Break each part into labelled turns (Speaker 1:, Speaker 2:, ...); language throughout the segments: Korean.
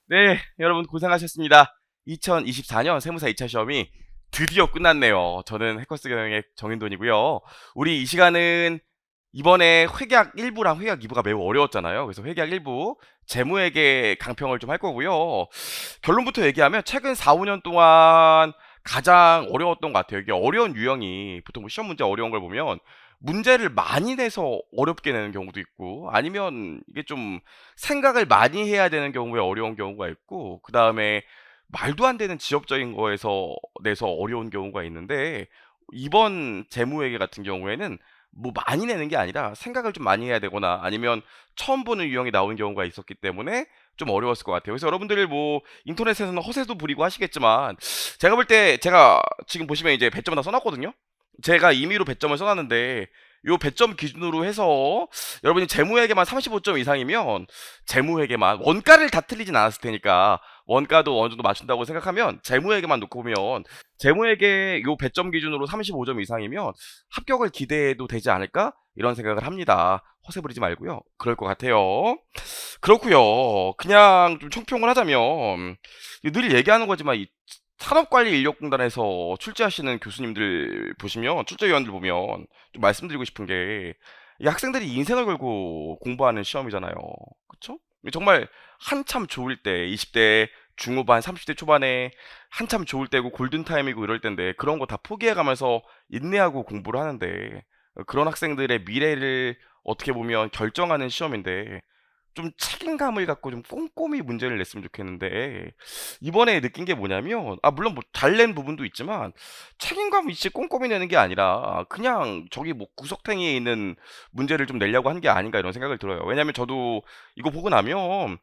Speaker 1: 네, 여러분 고생하셨습니다. 2024년 세무사 2차 시험이 드디어 끝났네요. 저는 해커스 경영의 정인돈이고요. 우리 이 시간은 이번에 회계학 1부랑 회계학 2부가 매우 어려웠잖아요. 그래서 회계학 1부 재무회계 강평을 좀 할 거고요. 결론부터 얘기하면 최근 4, 5년 동안 가장 어려웠던 것 같아요. 이게 어려운 유형이 보통 뭐 시험 문제 어려운 걸 보면 문제를 많이 내서 어렵게 내는 경우도 있고 아니면 이게 좀 생각을 많이 해야 되는 경우에 어려운 경우가 있고 그다음에 말도 안 되는 지엽적인 거에서 내서 어려운 경우가 있는데 이번 재무회계 같은 경우에는 뭐 많이 내는 게 아니라 생각을 좀 많이 해야 되거나 아니면 처음 보는 유형이 나오는 경우가 있었기 때문에 좀 어려웠을 것 같아요. 그래서 여러분들 뭐 인터넷에서는 허세도 부리고 하시겠지만 제가 볼 때 제가 지금 보시면 이제 배점을 다 써놨거든요. 제가 임의로 배점을 써놨는데 요 배점 기준으로 해서 여러분이 재무회계만 35점 이상이면 재무회계만 원가를 다 틀리진 않았을 테니까 원가도 어느 정도 맞춘다고 생각하면 재무회계만 놓고 보면 재무회계 요 배점 기준으로 35점 이상이면 합격을 기대해도 되지 않을까 이런 생각을 합니다. 허세 부리지 말고요. 그럴 것 같아요. 그렇고요. 그냥 좀 총평을 하자면 늘 얘기하는 거지만 이 산업관리인력공단에서 출제하시는 교수님들 보시면 출제위원들 보면 좀 말씀드리고 싶은 게 이 학생들이 인생을 걸고 공부하는 시험이잖아요. 그쵸? 정말 한참 좋을 때 20대 중후반 30대 초반에 한참 좋을 때고 골든타임이고 이럴 때인데 그런 거 다 포기해가면서 인내하고 공부를 하는데 그런 학생들의 미래를 어떻게 보면 결정하는 시험인데 좀 책임감을 갖고 좀 꼼꼼히 문제를 냈으면 좋겠는데 이번에 느낀 게 뭐냐면 물론 뭐 잘 낸 부분도 있지만 책임감 있이 꼼꼼히 내는 게 아니라 그냥 저기 뭐 구석탱이에 있는 문제를 좀 내려고 한 게 아닌가 이런 생각을 들어요. 왜냐면 저도 이거 보고 나면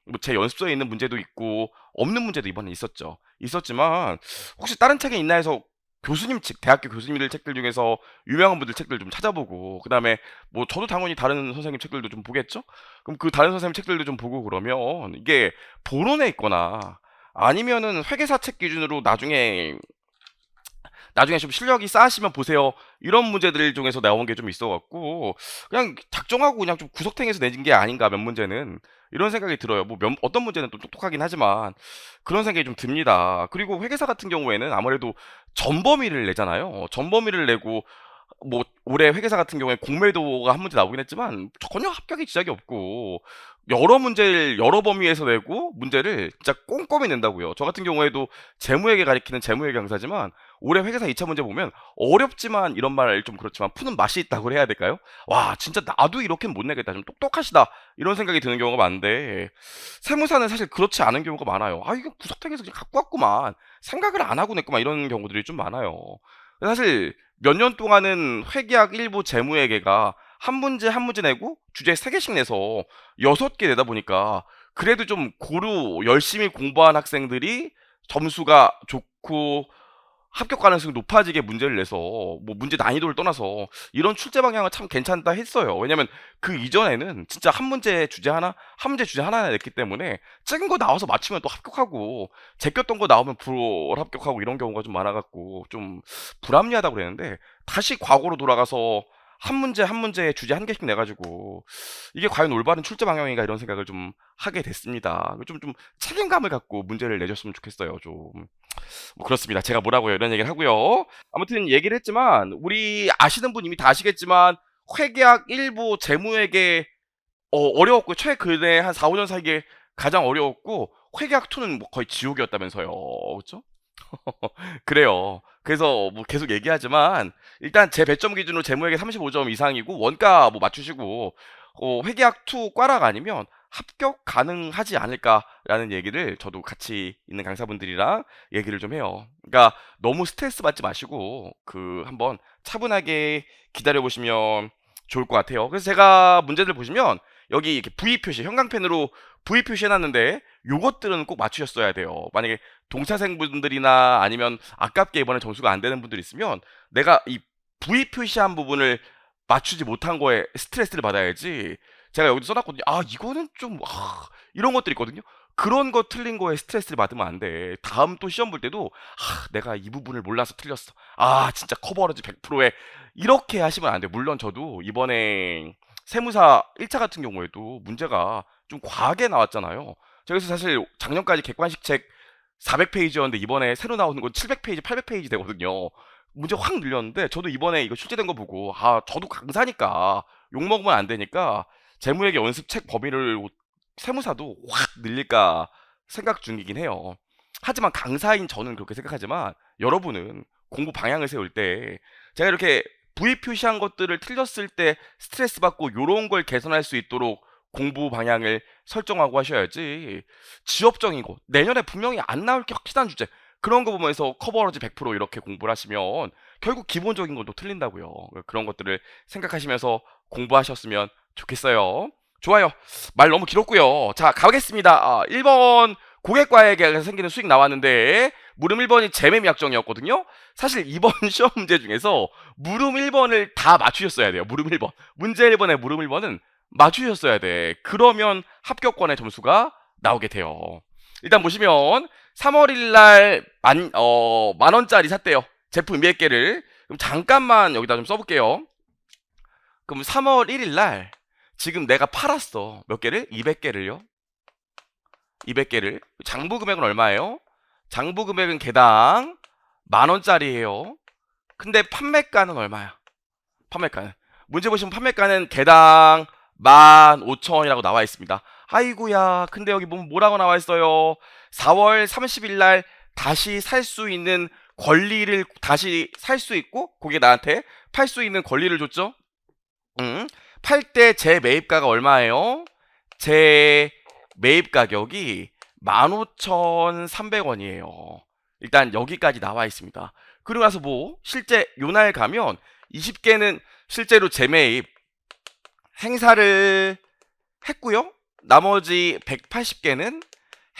Speaker 1: 뭐 제 연습서에 있는 문제도 있고 없는 문제도 이번에 있었죠. 있었지만 혹시 다른 책에 있나 해서 교수님 책, 대학교 교수님들 책들 중에서 유명한 분들 책들 좀 찾아보고 그다음에 뭐 저도 당연히 다른 선생님 책들도 좀 보겠죠? 그럼 그 다른 선생님 책들도 좀 보고 그러면 이게 본원에 있거나 아니면은 회계사 책 기준으로 나중에 좀 실력이 쌓으시면 보세요. 이런 문제들 중에서 나온 게 좀 있어갖고 그냥 작정하고 그냥 좀 구석탱이에서 내진 게 아닌가 몇 문제는 이런 생각이 들어요. 뭐 어떤 문제는 또 똑똑하긴 하지만 그런 생각이 좀 듭니다. 그리고 회계사 같은 경우에는 아무래도 전범위를 내잖아요. 전범위를 내고 뭐 올해 회계사 같은 경우에 공매도가 한 문제 나오긴 했지만 전혀 합격의 지적이 없고 여러 문제를 여러 범위에서 내고 문제를 진짜 꼼꼼히 낸다고요. 저 같은 경우에도 재무회계 가리키는 재무회계 강사지만 올해 회계사 2차 문제 보면 어렵지만 이런 말 좀 그렇지만 푸는 맛이 있다고 해야 될까요? 와 진짜 나도 이렇게는 못 내겠다 좀 똑똑하시다 이런 생각이 드는 경우가 많은데 세무사는 사실 그렇지 않은 경우가 많아요. 이거 구석탱이에서 그냥 갖고 왔구만 생각을 안 하고 냈구만 이런 경우들이 좀 많아요. 사실 몇 년 동안은 회계학 일부 재무회계가 한 문제 한 문제 내고 주제 3개씩 내서 6개 내다 보니까 그래도 좀 고루 열심히 공부한 학생들이 점수가 좋고 합격 가능성이 높아지게 문제를 내서 뭐 문제 난이도를 떠나서 이런 출제 방향은 참 괜찮다 했어요. 왜냐면 그 이전에는 진짜 한 문제 주제 하나 냈기 때문에 찍은 거 나와서 맞추면 또 합격하고 제꼈던 거 나오면 불합격하고 이런 경우가 좀 많아갖고 좀 불합리하다고 그랬는데 다시 과거로 돌아가서 한 문제 한 문제 주제 한 개씩 내가지고 이게 과연 올바른 출제 방향인가 이런 생각을 좀 하게 됐습니다. 좀 책임감을 갖고 문제를 내줬으면 좋겠어요. 좀. 뭐 그렇습니다. 제가 뭐라고요 이런 얘기를 하고요. 아무튼 얘기를 했지만 우리 아시는 분 이미 다 아시겠지만 회계학 일부 재무회계 어려웠고 최근에 한 4, 5년 사이에 가장 어려웠고 회계학 2는 뭐 거의 지옥이었다면서요. 그렇죠? 그래요. 그래서 뭐 계속 얘기하지만 일단 제 배점 기준으로 재무회계 35점 이상이고 원가 뭐 맞추시고 회계학 2 과락 아니면 합격 가능하지 않을까라는 얘기를 저도 같이 있는 강사분들이랑 얘기를 좀 해요. 그러니까 너무 스트레스 받지 마시고 그 한번 차분하게 기다려 보시면 좋을 것 같아요. 그래서 제가 문제들 보시면 여기 이렇게 V 표시 형광펜으로 V 표시 해놨는데 요것들은 꼭 맞추셨어야 돼요. 만약에 동차생분들이나 아니면 아깝게 이번에 점수가 안 되는 분들 있으면 내가 이 V 표시한 부분을 맞추지 못한 거에 스트레스를 받아야지 제가 여기도 써놨거든요. 이거는 좀 이런 것들 있거든요. 그런 거 틀린 거에 스트레스를 받으면 안 돼. 다음 또 시험 볼 때도 내가 이 부분을 몰라서 틀렸어. 진짜 커버러지 100%에 이렇게 하시면 안 돼. 물론 저도 이번에 세무사 1차 같은 경우에도 문제가 좀 과하게 나왔잖아요. 그래서 사실 작년까지 객관식 책 400페이지였는데 이번에 새로 나오는 건 700페이지, 800페이지 되거든요. 문제 확 늘렸는데 저도 이번에 이거 출제된 거 보고 저도 강사니까 욕먹으면 안 되니까 재무회계 연습 책 범위를 세무사도 확 늘릴까 생각 중이긴 해요. 하지만 강사인 저는 그렇게 생각하지만 여러분은 공부 방향을 세울 때 제가 이렇게 V 표시한 것들을 틀렸을 때 스트레스 받고 요런 걸 개선할 수 있도록 공부 방향을 설정하고 하셔야지, 지엽적인 거 내년에 분명히 안 나올 게 확실한 주제 그런 거 보면서 커버러지 100% 이렇게 공부를 하시면 결국 기본적인 것도 틀린다고요. 그런 것들을 생각하시면서 공부하셨으면 좋겠어요. 좋아요. 말 너무 길었고요. 자, 가겠습니다. 1번 고객과액에서 생기는 수익 나왔는데 물음 1번이 재매매 약정이었거든요. 사실 이번 시험 문제 중에서 물음 1번을 다 맞추셨어야 돼요. 물음 1번. 문제 1번에 물음 1번은 맞추셨어야 돼. 그러면 합격권의 점수가 나오게 돼요. 일단 보시면 3월 1일 날 만 원짜리 샀대요. 제품 200개를. 그럼 잠깐만 여기다 좀 써볼게요. 그럼 3월 1일 날 지금 내가 팔았어. 몇 개를? 200개를요. 200개를. 장부 금액은 얼마예요? 장부 금액은 개당 만 원짜리예요. 근데 판매가는 얼마야? 판매가는. 문제 보시면 판매가는 개당 15,000원이라고 나와 있습니다. 아이고야, 근데 여기 보면 뭐라고 나와 있어요? 4월 30일 날 다시 살 수 있는 권리를 다시 살 수 있고 그게 나한테 팔 수 있는 권리를 줬죠? 팔 때 제 매입가가 얼마예요? 제 매입 가격이 15,300원이에요. 일단 여기까지 나와 있습니다. 그리고 나서 뭐 실제 요날 가면 20개는 실제로 재매입 행사를 했고요. 나머지 180개는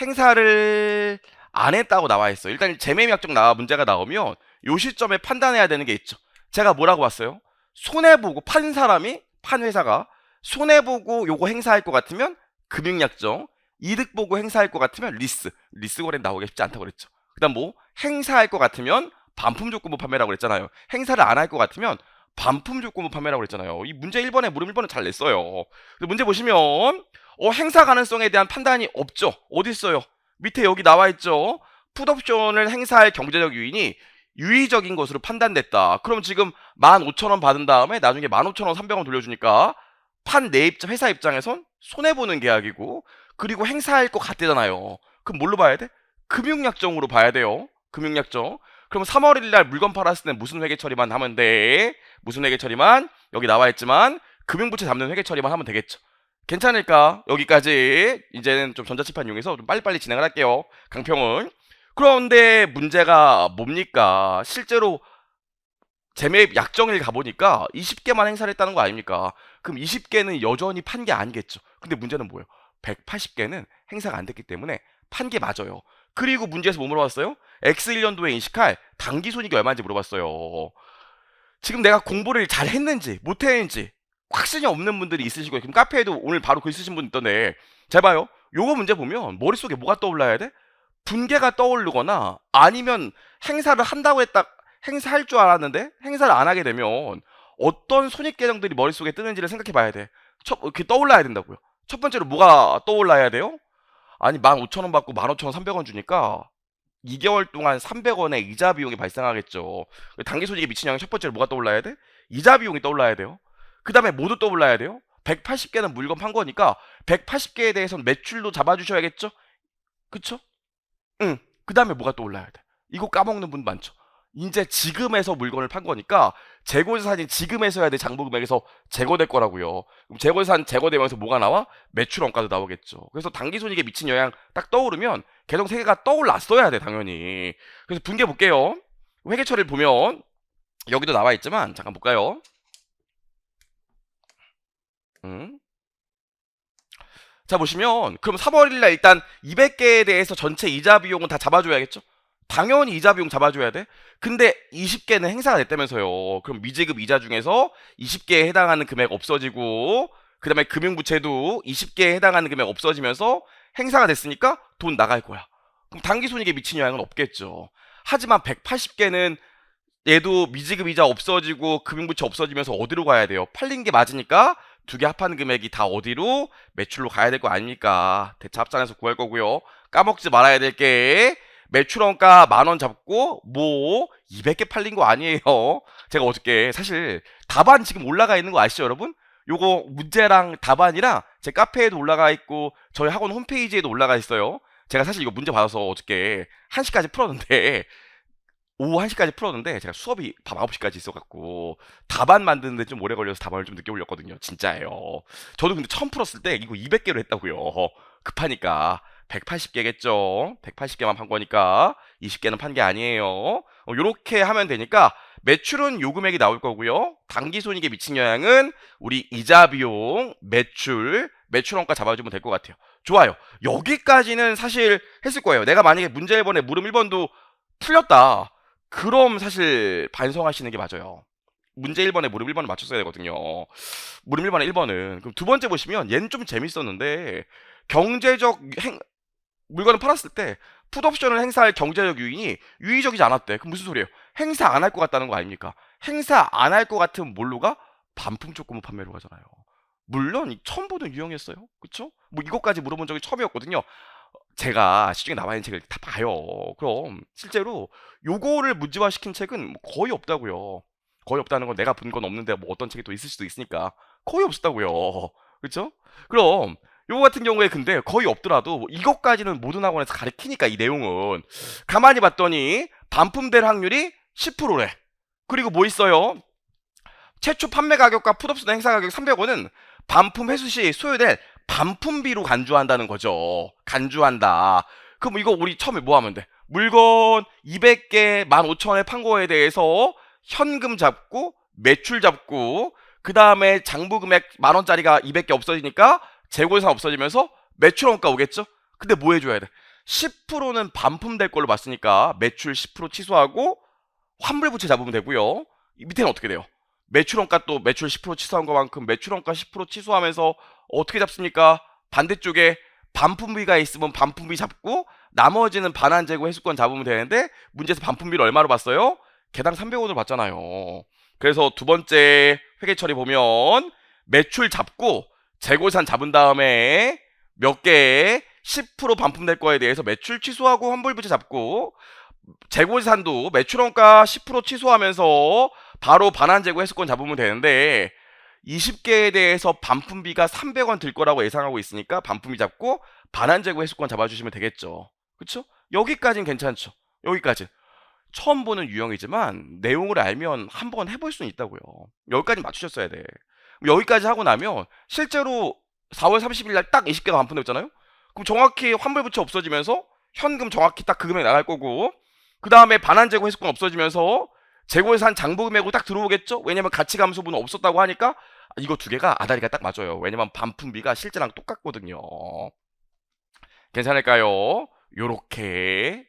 Speaker 1: 행사를 안 했다고 나와 있어요. 일단 재매입 약정 문제가 나오면 요 시점에 판단해야 되는 게 있죠. 제가 뭐라고 봤어요? 손해보고 판 사람이, 판 회사가 손해보고 요거 행사할 것 같으면 금융약정, 이득 보고 행사할 것 같으면 리스 거래는 나오기 쉽지 않다고 그랬죠. 그다음 뭐 행사할 것 같으면 반품 조건부 판매라고 그랬잖아요. 행사를 안 할 것 같으면 반품 조건부 판매라고 그랬잖아요. 이 문제 1번에 물음 1번은 잘 냈어요. 문제 보시면 행사 가능성에 대한 판단이 없죠. 어디 있어요? 밑에 여기 나와 있죠. 풋옵션을 행사할 경제적 요인이 유의적인 것으로 판단됐다. 그럼 지금 15,000원 받은 다음에 나중에 15,000원 300원 돌려주니까 판 내 입장, 회사 입장에선 손해보는 계약이고, 그리고 행사할 것 같대잖아요. 그럼 뭘로 봐야 돼? 금융약정으로 봐야 돼요. 금융약정. 그럼 3월 1일 날 물건 팔았을 때 무슨 회계 처리만 하면 돼? 무슨 회계 처리만? 여기 나와 있지만 금융부채 잡는 회계 처리만 하면 되겠죠. 괜찮을까? 여기까지. 이제는 좀 전자칠판 이용해서 좀 빨리빨리 진행을 할게요. 강평은. 그런데 문제가 뭡니까? 실제로 재매입 약정일 가보니까 20개만 행사를 했다는 거 아닙니까? 그럼 20개는 여전히 판 게 아니겠죠. 근데 문제는 뭐예요? 180개는 행사가 안 됐기 때문에 판 게 맞아요. 그리고 문제에서 뭐 물어봤어요? X1년도에 인식할 당기손익이 얼마인지 물어봤어요. 지금 내가 공부를 잘 했는지 못했는지 확신이 없는 분들이 있으시고요. 그럼 카페에도 오늘 바로 글 쓰신 분 있던데 잘 봐요. 요거 문제 보면 머릿속에 뭐가 떠올라야 돼? 분계가 떠오르거나 아니면 행사를 한다고 했다, 행사할 줄 알았는데 행사를 안 하게 되면 어떤 손익 계정들이 머릿속에 뜨는지를 생각해 봐야 돼. 이렇게 떠올라야 된다고요. 첫 번째로 뭐가 떠올라야 돼요? 아니 15,000원 받고 15,000원 300원 주니까 2개월 동안 300원의 이자 비용이 발생하겠죠. 당기손익에 미친 영향 첫 번째로 뭐가 떠올라야 돼? 이자 비용이 떠올라야 돼요. 그 다음에 뭐도 떠올라야 돼요? 180개는 물건 판 거니까 180개에 대해서는 매출도 잡아주셔야겠죠? 그쵸? 응. 그 다음에 뭐가 떠올라야 돼? 이거 까먹는 분 많죠. 이제 지금에서 물건을 판 거니까 재고자산이 지금에서 해야 돼. 장부금액에서 제거될 거라고요. 그럼 재고자산 제거되면서 뭐가 나와? 매출 원가도 나오겠죠. 그래서 당기손익에 미친 영향 딱 떠오르면 계정 3개가 떠올랐어야 돼, 당연히. 그래서 분개 볼게요. 회계처리를 보면 여기도 나와 있지만 잠깐 볼까요? 자, 보시면 그럼 3월 1일 날 일단 200개에 대해서 전체 이자 비용은 다 잡아줘야겠죠? 당연히 이자 비용 잡아줘야 돼. 근데 20개는 행사가 됐다면서요. 그럼 미지급 이자 중에서 20개에 해당하는 금액 없어지고, 그 다음에 금융부채도 20개에 해당하는 금액 없어지면서 행사가 됐으니까 돈 나갈 거야. 그럼 당기손익에 미친 영향은 없겠죠. 하지만 180개는 얘도 미지급 이자 없어지고 금융부채 없어지면서 어디로 가야 돼요? 팔린 게 맞으니까 두 개 합한 금액이 다 어디로? 매출로 가야 될 거 아닙니까? 대차 합산해서 구할 거고요. 까먹지 말아야 될 게 매출원가 10,000원 잡고 뭐 200개 팔린 거 아니에요. 제가 어저께 사실 답안 지금 올라가 있는 거 아시죠, 여러분? 요거 문제랑 답안이랑 제 카페에도 올라가 있고 저희 학원 홈페이지에도 올라가 있어요. 제가 사실 이거 문제 받아서 어저께 1시까지 풀었는데 오후 1시까지 풀었는데 제가 수업이 밤 9시까지 있어갖고 답안 만드는데 좀 오래 걸려서 답안을 좀 늦게 올렸거든요. 진짜예요. 저도 근데 처음 풀었을 때 이거 200개로 했다고요. 급하니까 180개겠죠. 180개만 판 거니까 20개는 판 게 아니에요. 요렇게 하면 되니까 매출은 요 금액이 나올 거고요. 당기손익에 미친 영향은 우리 이자 비용, 매출원가 잡아주면 될 것 같아요. 좋아요. 여기까지는 사실 했을 거예요. 내가 만약에 문제 1번에 물음 1번도 풀렸다. 그럼 사실 반성하시는 게 맞아요. 문제 1번에 물음 1번을 맞췄어야 되거든요. 물음 1번에 1번은. 그럼 두 번째 보시면 얘는 좀 재밌었는데 경제적 물건을 팔았을 때 풋옵션을 행사할 경제적 유인이 유의적이지 않았대. 그럼 무슨 소리예요? 행사 안 할 것 같다는 거 아닙니까? 행사 안 할 것 같은 뭘로가? 반품 조건부 판매로 가잖아요. 물론 처음 보던 유형이었어요. 그쵸? 뭐 이것까지 물어본 적이 처음이었거든요. 제가 시중에 나와 있는 책을 다 봐요. 그럼 실제로 요거를 문제화시킨 책은 뭐 거의 없다고요. 거의 없다는 건 내가 본 건 없는데 뭐 어떤 책이 또 있을 수도 있으니까 거의 없었다고요. 그렇죠? 그럼 요거 같은 경우에 근데 거의 없더라도 뭐 이것까지는 모든 학원에서 가르치니까 이 내용은 가만히 봤더니 반품될 확률이 10%래. 그리고 뭐 있어요? 최초 판매 가격과 풋옵션 행사 가격 300원은 반품 회수 시 소요될 반품비로 간주한다는 거죠. 간주한다. 그럼 이거 우리 처음에 뭐 하면 돼? 물건 200개 15,000원에 판 거에 대해서 현금 잡고 매출 잡고 그 다음에 장부 금액 10,000원짜리가 200개 없어지니까 재고예산 없어지면서 매출원가 오겠죠? 근데 뭐 해줘야 돼? 10%는 반품될 걸로 봤으니까 매출 10% 취소하고 환불부채 잡으면 되고요. 밑에는 어떻게 돼요? 매출원가 또 매출 10% 취소한 것만큼 매출원가 10% 취소하면서 어떻게 잡습니까? 반대쪽에 반품비가 있으면 반품비 잡고 나머지는 반환재고 회수권 잡으면 되는데 문제에서 반품비를 얼마로 봤어요? 개당 300원으로 봤잖아요. 그래서 두 번째 회계 처리 보면 매출 잡고 재고예산 잡은 다음에 몇 개 10% 반품될 거에 대해서 매출 취소하고 환불부채 잡고 재고예산도 매출원가 10% 취소하면서 바로 반환재고 회수권 잡으면 되는데 20개에 대해서 반품비가 300원 들 거라고 예상하고 있으니까 반품비 잡고 반환재고 회수권 잡아주시면 되겠죠. 그쵸? 여기까지는 괜찮죠. 여기까지 처음 보는 유형이지만 내용을 알면 한번 해볼 수는 있다고요. 여기까지 맞추셨어야 돼. 여기까지 하고 나면 실제로 4월 30일 날 딱 20개가 반품됐잖아요. 그럼 정확히 환불부채 없어지면서 현금 정확히 딱 그 금액 나갈 거고 그 다음에 반환재고 회수권 없어지면서 재고예산 장부 금액으로 딱 들어오겠죠? 왜냐면 가치감소분은 없었다고 하니까 이거 두 개가 아다리가 딱 맞아요. 왜냐면 반품비가 실제랑 똑같거든요. 괜찮을까요? 요렇게.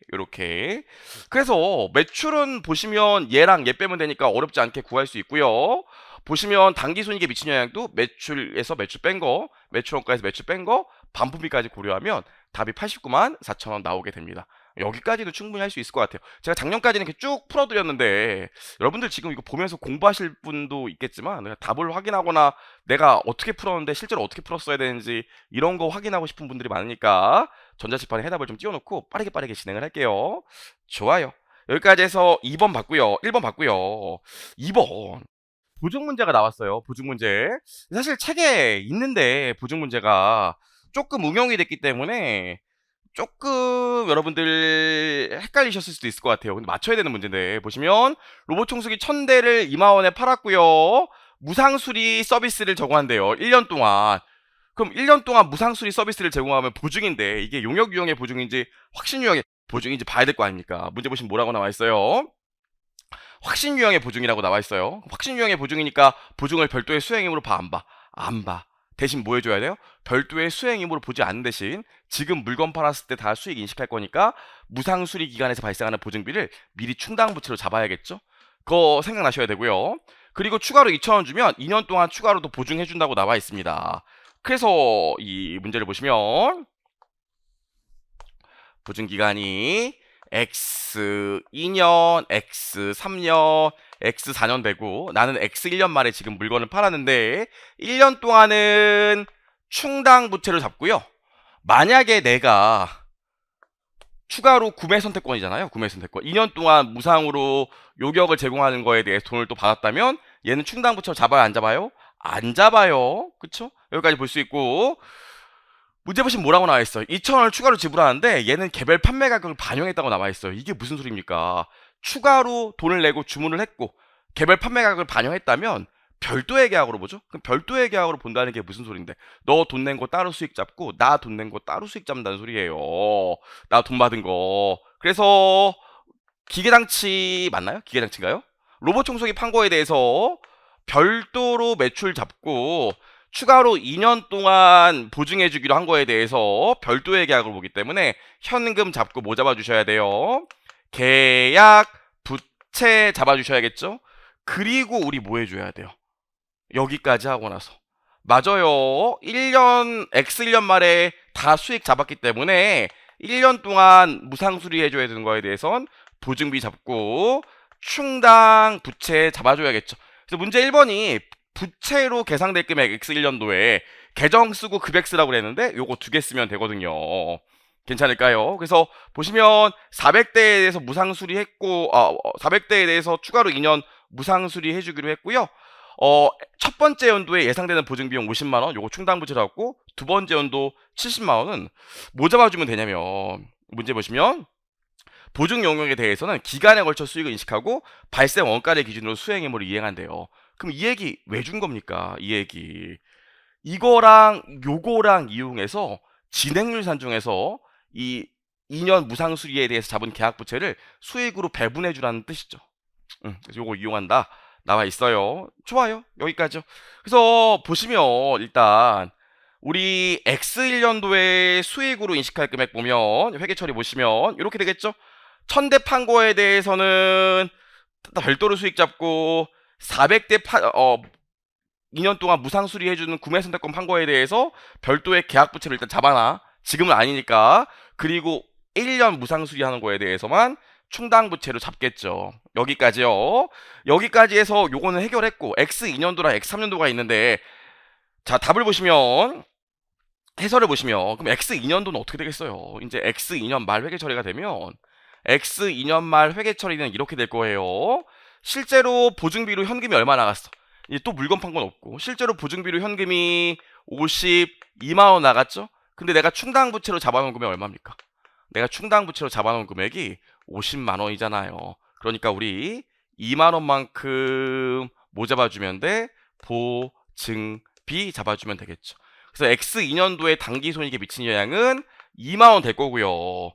Speaker 1: 그래서 매출은 보시면 얘랑 얘 빼면 되니까 어렵지 않게 구할 수 있고요. 보시면 당기손익에 미친 영향도 매출에서 매출 뺀 거, 매출원가에서 매출 뺀 거, 반품비까지 고려하면 답이 89만 4천원 나오게 됩니다. 여기까지도 충분히 할 수 있을 것 같아요. 제가 작년까지는 이렇게 쭉 풀어드렸는데 여러분들 지금 이거 보면서 공부하실 분도 있겠지만 답을 확인하거나 내가 어떻게 풀었는데 실제로 어떻게 풀었어야 되는지 이런 거 확인하고 싶은 분들이 많으니까 전자칠판에 해답을 좀 띄워놓고 빠르게 진행을 할게요. 좋아요. 여기까지 해서 2번 봤고요. 1번 봤고요. 2번 보증 문제가 나왔어요. 보증 문제. 사실 책에 있는데 보증 문제가 조금 응용이 됐기 때문에 조금 여러분들 헷갈리셨을 수도 있을 것 같아요. 근데 맞춰야 되는 문제인데 보시면 로봇 청소기 1000대를 2만원에 팔았고요. 무상수리 서비스를 제공한대요. 1년 동안. 그럼 1년 동안 무상수리 서비스를 제공하면 보증인데 이게 용역 유형의 보증인지 확신 유형의 보증인지 봐야 될 거 아닙니까? 문제 보시면 뭐라고 나와 있어요? 확신 유형의 보증이라고 나와 있어요. 확신 유형의 보증이니까 보증을 별도의 수행임으로 봐, 안 봐? 안 봐. 대신 뭐 해줘야 돼요? 별도의 수행임으로 보지 않는 대신 지금 물건 팔았을 때 다 수익 인식할 거니까 무상수리 기간에서 발생하는 보증비를 미리 충당부채로 잡아야겠죠? 그거 생각나셔야 되고요. 그리고 추가로 2,000원 주면 2년 동안 추가로 또 보증해준다고 나와 있습니다. 그래서 이 문제를 보시면 보증기간이 X 2년, X 3년, X 4년 되고 나는 X 1년 말에 지금 물건을 팔았는데 1년 동안은 충당 부채를 잡고요. 만약에 내가 추가로 구매 선택권이잖아요. 구매 선택권. 2년 동안 무상으로 요격을 제공하는 거에 대해 돈을 또 받았다면 얘는 충당 부채를 잡아요, 안 잡아요? 안 잡아요. 그쵸? 여기까지 볼 수 있고 문제 보시면 뭐라고 나와 있어요? 2,000원을 추가로 지불하는데 얘는 개별 판매 가격을 반영했다고 나와 있어요. 이게 무슨 소리입니까? 추가로 돈을 내고 주문을 했고 개별 판매 가격을 반영했다면 별도의 계약으로 보죠? 그럼 별도의 계약으로 본다는 게 무슨 소린데? 너 돈 낸 거 따로 수익 잡고 나 돈 낸 거 따로 수익 잡는다는 소리예요. 나 돈 받은 거. 그래서 기계장치 맞나요? 기계장치인가요? 로봇 청소기 판 거에 대해서 별도로 매출 잡고 추가로 2년 동안 보증해 주기로 한 거에 대해서 별도의 계약을 보기 때문에 현금 잡고 뭐 잡아 주셔야 돼요? 계약 부채 잡아 주셔야겠죠? 그리고 우리 뭐 해줘야 돼요? 여기까지 하고 나서 맞아요. 1년 X 1년 말에 다 수익 잡았기 때문에 1년 동안 무상 수리해줘야 되는 거에 대해선 보증비 잡고 충당 부채 잡아줘야겠죠. 그래서 문제 1번이 부채로 계상될 금액 X 1년도에 계정 쓰고 급액 쓰라고 그랬는데 요거 두 개 쓰면 되거든요. 괜찮을까요? 그래서 보시면 400대에 대해서 무상 수리했고 400대에 대해서 추가로 2년 무상 수리해 주기로 했고요. 첫 번째 연도에 예상되는 보증 비용 50만 원, 요거 충당 부채로 갖고 두 번째 연도 70만 원은 뭐 잡아주면 되냐면 문제 보시면 보증 용역에 대해서는 기간에 걸쳐 수익을 인식하고 발생 원가를 기준으로 수행 의무를 이행한대요. 그럼 이 얘기 왜 준 겁니까? 이 얘기 이거랑 요거랑 이용해서 진행률 산중에서 이 2년 무상 수리에 대해서 잡은 계약 부채를 수익으로 배분해 주라는 뜻이죠. 그래서 요거 이용한다. 나와 있어요. 좋아요. 여기까지요. 그래서 보시면 일단 우리 X 1년도에 수익으로 인식할 금액 보면 회계 처리 보시면 이렇게 되겠죠. 1000대 판 거에 대해서는 별도로 수익 잡고 400대 2년 동안 무상 수리해주는 구매 선택권 판 거에 대해서 별도의 계약 부채를 일단 잡아놔. 지금은 아니니까. 그리고 1년 무상 수리하는 거에 대해서만 충당 부채로 잡겠죠. 여기까지요. 여기까지 해서 요거는 해결했고 X 2년도랑 X 3년도가 있는데 자 답을 보시면 해설을 보시면 그럼 X 2년도는 어떻게 되겠어요? 이제 X 2년 말 회계 처리가 되면 X 2년 말 회계 처리는 이렇게 될 거예요. 실제로 보증비로 현금이 얼마 나갔어? 이제 또 물건 판 건 없고 실제로 보증비로 현금이 52만 원 나갔죠? 근데 내가 충당 부채로 잡아놓은 금액이 얼마입니까? 내가 충당 부채로 잡아놓은 금액이 50만 원이잖아요. 그러니까 우리 2만 원만큼 뭐 잡아주면 돼? 보증비 잡아주면 되겠죠. 그래서 X 2년도에 당기 손익에 미친 영향은 2만 원 될 거고요.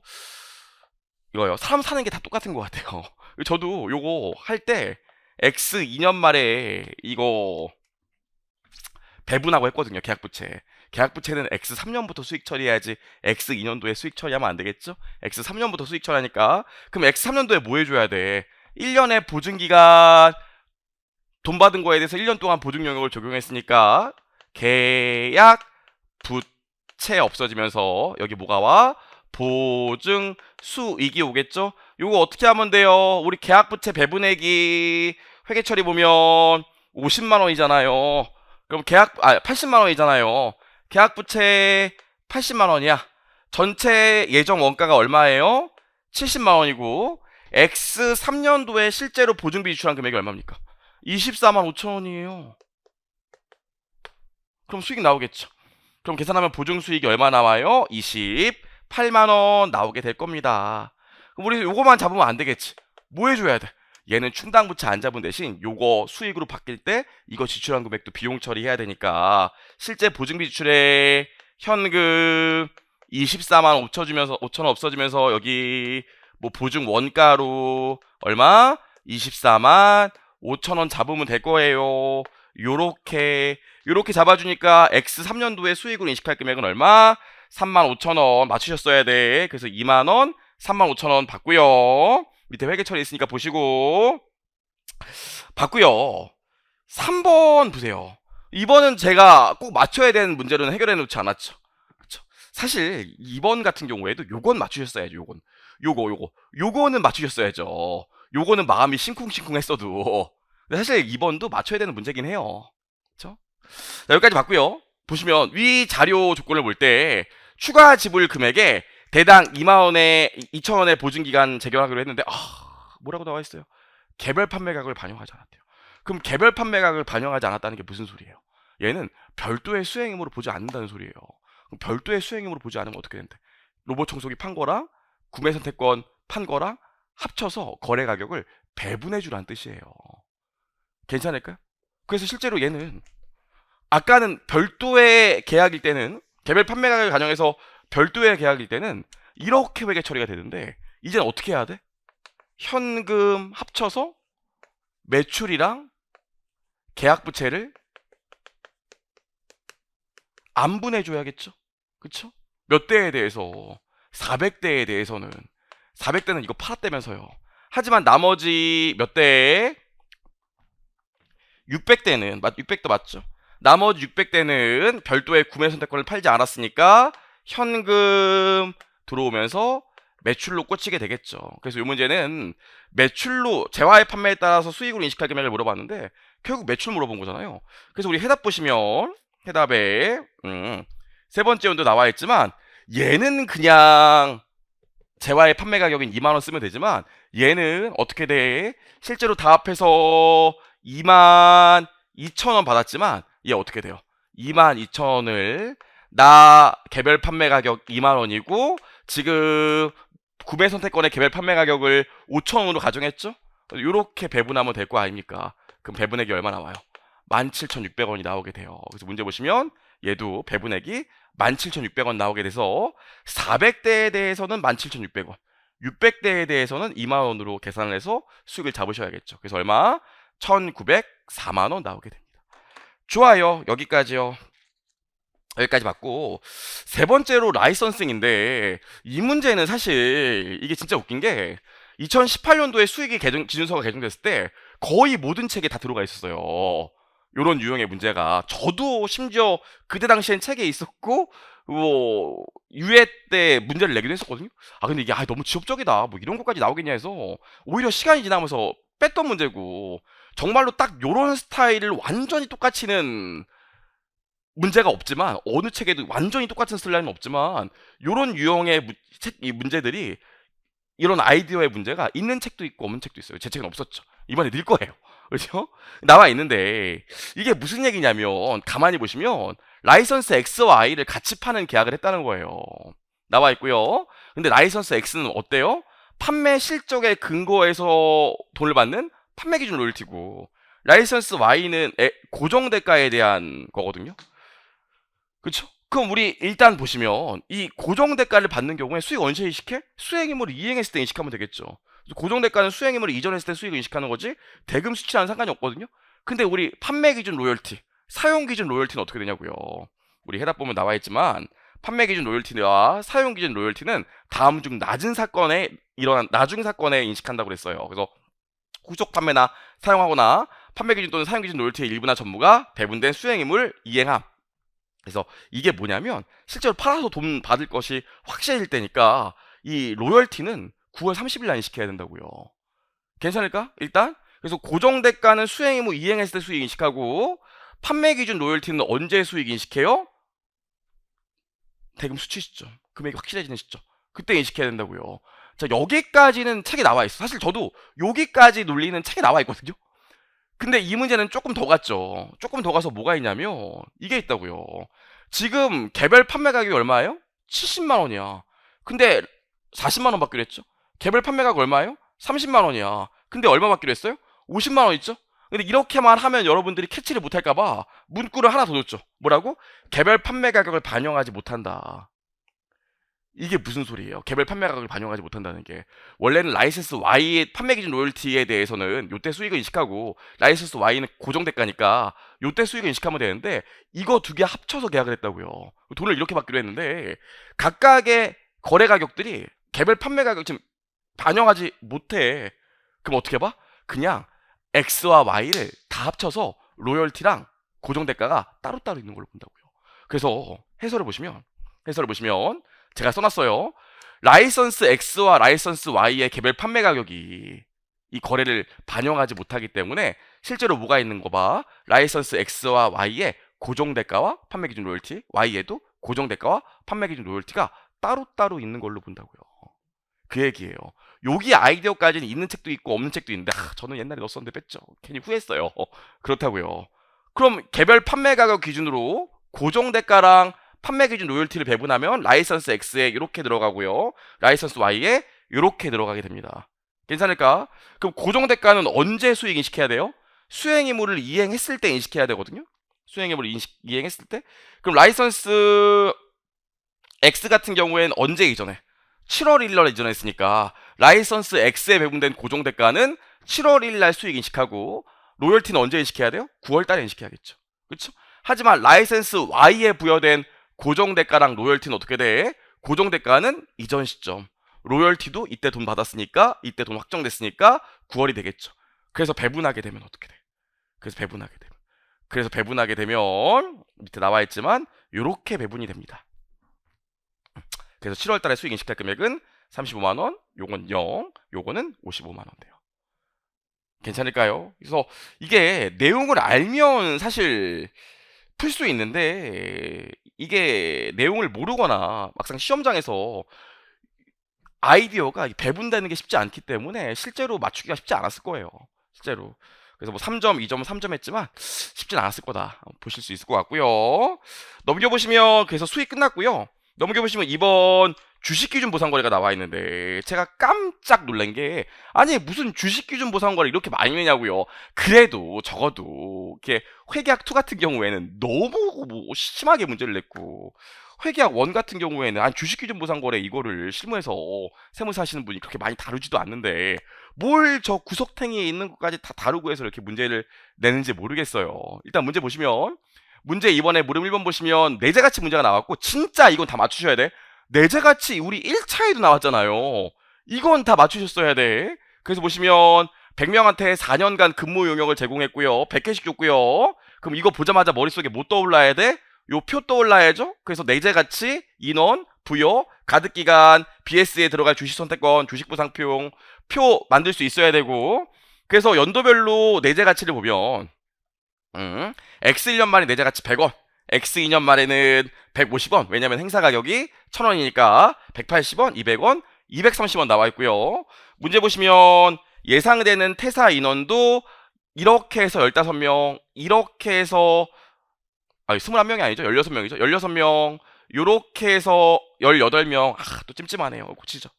Speaker 1: 이거요. 사람 사는 게 다 똑같은 것 같아요. 저도 요거 할 때 X 2년 말에 이거 배분하고 했거든요. 계약부채. 계약부채는 X 3년부터 수익 처리해야지 X 2년도에 수익 처리하면 안 되겠죠? X 3년부터 수익 처리하니까 그럼 X 3년도에 뭐 해줘야 돼? 1년에 보증기간 돈 받은 거에 대해서 1년 동안 보증 영역을 적용했으니까 계약 부채 없어지면서 여기 뭐가 와? 보증 수익이 오겠죠? 요거 어떻게 하면 돼요? 우리 계약 부채 배분액이 회계 처리 보면 50만 원이잖아요. 그럼 80만 원이잖아요. 계약 부채 80만 원이야. 전체 예정 원가가 얼마예요? 70만 원이고 X 3년도에 실제로 보증비 지출한 금액이 얼마입니까? 24만 5천 원이에요. 그럼 수익 나오겠죠. 그럼 계산하면 보증 수익이 얼마 나와요? 28만 원 나오게 될 겁니다. 그럼 우리 요거만 잡으면 안 되겠지. 뭐 해줘야 돼? 얘는 충당 부채 안 잡은 대신 요거 수익으로 바뀔 때 이거 지출한 금액도 비용 처리해야 되니까 실제 보증비 지출에 현금 24만 5천 주면서 5천 원 없어지면서 여기 뭐 보증 원가로 얼마? 24만 5천 원 잡으면 될 거예요. 요렇게 잡아주니까 X 3년도에 수익으로 인식할 금액은 얼마? 3만 5천 원 맞추셨어야 돼. 그래서 2만 원, 3만 5천 원 받고요. 밑에 회계 처리 있으니까 보시고 받고요. 3번 보세요. 이번은 제가 꼭 맞춰야 되는 문제로는 해결해 놓지 않았죠. 그쵸? 사실 2번 같은 경우에도 요건 맞추셨어야죠. 요거는 맞추셨어야죠. 요거는 마음이 싱쿵싱쿵 했어도. 근데 사실 2번도 맞춰야 되는 문제긴 해요. 그쵸? 자, 여기까지 봤고요. 보시면 위 자료 조건을 볼 때 추가 지불 금액에 대당 2만원에 2천원의 보증기간 재결하기로 했는데 뭐라고 나와 있어요? 개별 판매額을 반영하지 않았대요. 그럼 개별 판매額을 반영하지 않았다는 게 무슨 소리예요? 얘는 별도의 수행임으로 보지 않는다는 소리예요. 그럼 별도의 수행임으로 보지 않으면 어떻게 된대? 로봇 청소기 판 거랑 구매 선택권 판 거랑 합쳐서 거래 가격을 배분해 주라는 뜻이에요. 괜찮을까요? 그래서 실제로 얘는 아까는 별도의 계약일 때는 개별 판매가격을 반영해서 별도의 계약일 때는 이렇게 회계 처리가 되는데 이제는 어떻게 해야 돼? 현금 합쳐서 매출이랑 계약 부채를 안분해줘야겠죠? 그쵸? 몇 대에 대해서 400대에 대해서는 400대는 이거 팔았다면서요. 하지만 나머지 몇 대에 600대는 600도 맞죠? 나머지 600대는 별도의 구매 선택권을 팔지 않았으니까 현금 들어오면서 매출로 꽂히게 되겠죠. 그래서 이 문제는 매출로 재화의 판매에 따라서 수익으로 인식할 금액을 물어봤는데 결국 매출 물어본 거잖아요. 그래서 우리 해답 보시면 해답에 세 번째 원도 나와 있지만 얘는 그냥 재화의 판매 가격인 2만원 쓰면 되지만 얘는 어떻게 돼? 실제로 다 합해서 2만 2천원 받았지만 얘 어떻게 돼요? 2만 2천원을 나 개별 판매 가격 2만원이고 지금 구매 선택권의 개별 판매 가격을 5천원으로 가정했죠? 이렇게 배분하면 될 거 아닙니까? 그럼 배분액이 얼마 나와요? 17,600원이 나오게 돼요. 그래서 문제 보시면 얘도 배분액이 17,600원 나오게 돼서 400대에 대해서는 17,600원, 600대에 대해서는 2만원으로 계산을 해서 수익을 잡으셔야겠죠. 그래서 얼마? 1,904만원 나오게 됩니다. 좋아요. 여기까지요. 여기까지 봤고 세 번째로 라이선싱인데 이 문제는 사실 이게 진짜 웃긴 게 2018년도에 수익이 기준서가 개정됐을 때 거의 모든 책에 다 들어가 있었어요. 요런 유형의 문제가 저도 심지어 그때 당시엔 책에 있었고 뭐 유예 때 문제를 내기도 했었거든요. 근데 이게 너무 지엽적이다 뭐 이런 것까지 나오겠냐 해서 오히려 시간이 지나면서 뺐던 문제고 정말로 딱 요런 스타일을 완전히 똑같이는 문제가 없지만 어느 책에도 완전히 똑같은 슬라임은 없지만 요런 유형의 이 문제들이 이런 아이디어의 문제가 있는 책도 있고 없는 책도 있어요. 제 책은 없었죠. 이번에 늘 거예요. 그렇죠? 나와 있는데 이게 무슨 얘기냐면 가만히 보시면 라이선스 X와 Y를 같이 파는 계약을 했다는 거예요. 나와 있고요. 근데 라이선스 X는 어때요? 판매 실적에 근거해서 돈을 받는 판매 기준 로열티고 라이선스 Y는 고정 대가에 대한 거거든요. 그쵸? 그럼 우리 일단 보시면 이 고정 대가를 받는 경우에 수익 언제 인식해? 수행임을 이행했을 때 인식하면 되겠죠. 고정 대가는 수행임을 이전했을 때 수익을 인식하는 거지 대금 수치와는 상관이 없거든요. 근데 우리 판매 기준 로열티, 사용 기준 로열티는 어떻게 되냐고요. 우리 해답 보면 나와 있지만 판매 기준 로열티와 사용 기준 로열티는 다음 중 낮은 사건에 일어난 나중 사건에 인식한다고 그랬어요. 그래서 후속 판매나 사용하거나 판매 기준 또는 사용 기준 로열티의 일부나 전부가 배분된 수행임을 이행함. 그래서 이게 뭐냐면 실제로 팔아서 돈 받을 것이 확실해질 때니까 이 로열티는 9월 30일 날 인식해야 된다고요. 괜찮을까? 일단 그래서 고정 대가는 수행임 후 이행했을 때 수익 인식하고 판매 기준 로열티는 언제 수익 인식해요? 대금 수치 시점, 금액이 확실해지는 시점, 그때 인식해야 된다고요. 자, 여기까지는 책에 나와 있어. 사실 저도 여기까지 논리는 책에 나와 있거든요. 근데 이 문제는 조금 더 갔죠. 조금 더 가서 뭐가 있냐면 이게 있다고요. 지금 개별 판매 가격이 얼마예요? 70만 원이야. 근데 40만 원 받기로 했죠. 개별 판매 가격 얼마예요? 30만 원이야. 근데 얼마 받기로 했어요? 50만 원 있죠? 근데 이렇게만 하면 여러분들이 캐치를 못할까봐 문구를 하나 더 줬죠. 뭐라고? 개별 판매 가격을 반영하지 못한다. 이게 무슨 소리예요? 개별 판매 가격을 반영하지 못한다는 게 원래는 라이센스 Y의 판매 기준 로열티에 대해서는 요때 수익을 인식하고 라이센스 Y는 고정 대가니까 요때 수익을 인식하면 되는데 이거 두 개 합쳐서 계약을 했다고요. 돈을 이렇게 받기로 했는데 각각의 거래 가격들이 개별 판매 가격 지금 반영하지 못해. 그럼 어떻게 봐? 그냥 X와 Y를 다 합쳐서 로열티랑 고정 대가가 따로따로 있는 걸로 본다고요. 그래서 해설을 보시면 해설을 보시면 제가 써놨어요. 라이선스 X와 라이선스 Y의 개별 판매 가격이 이 거래를 반영하지 못하기 때문에 실제로 뭐가 있는 거 봐. 라이선스 X와 Y의 고정 대가와 판매 기준 로열티, Y에도 고정 대가와 판매 기준 로열티가 따로따로 있는 걸로 본다고요. 그 얘기예요. 여기 아이디어까지는 있는 책도 있고 없는 책도 있는데 저는 옛날에 넣었었는데 뺐죠. 괜히 후회했어요. 그렇다고요. 그럼 개별 판매 가격 기준으로 고정 대가랑 판매 기준 로열티를 배분하면 라이선스 X에 이렇게 들어가고요. 라이선스 Y에 이렇게 들어가게 됩니다. 괜찮을까? 그럼 고정 대가는 언제 수익 인식해야 돼요? 수행 의무를 이행했을 때 인식해야 되거든요. 수행 의무를 이행했을 때. 그럼 라이선스 X 같은 경우에는 언제 이전해? 7월 1일 날 이전했으니까 라이선스 X에 배분된 고정 대가는 7월 1일 날 수익 인식하고 로열티는 언제 인식해야 돼요? 9월 달에 인식해야겠죠. 그렇죠? 하지만 라이선스 Y에 부여된 고정 대가랑 로열티는 어떻게 돼? 고정 대가는 이전 시점. 로열티도 이때 돈 받았으니까 이때 돈 확정됐으니까 9월이 되겠죠. 그래서 배분하게 되면 어떻게 돼? 그래서 배분하게 되면 밑에 나와 있지만 이렇게 배분이 됩니다. 그래서 7월 달에 수익 인식할 금액은 35만 원, 요건 0, 요거는 55만 원 돼요. 괜찮을까요? 그래서 이게 내용을 알면 사실 풀 수 있는데 이게 내용을 모르거나 막상 시험장에서 아이디어가 배분되는 게 쉽지 않기 때문에 실제로 맞추기가 쉽지 않았을 거예요. 실제로. 그래서 뭐 3점, 2점, 3점 했지만 쉽진 않았을 거다. 보실 수 있을 것 같고요. 넘겨보시면 그래서 수익 끝났고요. 넘겨보시면 이번 주식기준 보상거래가 나와 있는데 제가 깜짝 놀란 게 아니 무슨 주식기준 보상거래 이렇게 많이 내냐고요. 그래도 적어도 이렇게 회계학 2 같은 경우에는 너무 뭐 심하게 문제를 냈고 회계학 1 같은 경우에는 아니 주식기준 보상거래 이거를 실무에서 세무사 하시는 분이 그렇게 많이 다루지도 않는데 뭘 저 구석탱이에 있는 것까지 다 다루고 해서 이렇게 문제를 내는지 모르겠어요. 일단 문제 보시면 문제 이번에 물음 1번 보시면 내재가치 문제가 나왔고 진짜 이건 다 맞추셔야 돼. 내재가치 우리 1차에도 나왔잖아요. 이건 다 맞추셨어야 돼. 그래서 보시면 100명한테 4년간 근무 용역을 제공했고요. 100개씩 줬고요. 그럼 이거 보자마자 머릿속에 뭐 떠올라야 돼? 요 표 떠올라야죠. 그래서 내재가치, 인원, 부여, 가득기간, BS에 들어갈 주식선택권, 주식보상표 표 만들 수 있어야 되고 그래서 연도별로 내재가치를 보면 X 1년 만에 내재가치 100원, X 2년 말에는 150원. 왜냐면 행사 가격이 1000원이니까 180원, 200원, 230원 나와 있고요. 문제 보시면 예상되는 퇴사 인원도 이렇게 해서 15명, 이렇게 해서 21명이 아니죠. 16명이죠. 16명, 요렇게 해서 18명. 또 찜찜하네요. 고치죠.